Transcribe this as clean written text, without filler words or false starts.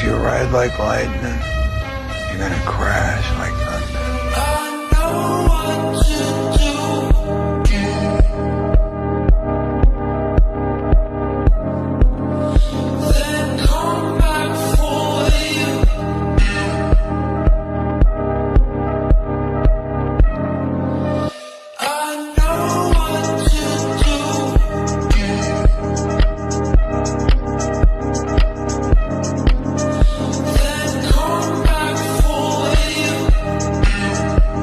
If you ride like lightning, you're gonna crash like thunder. I know what to do.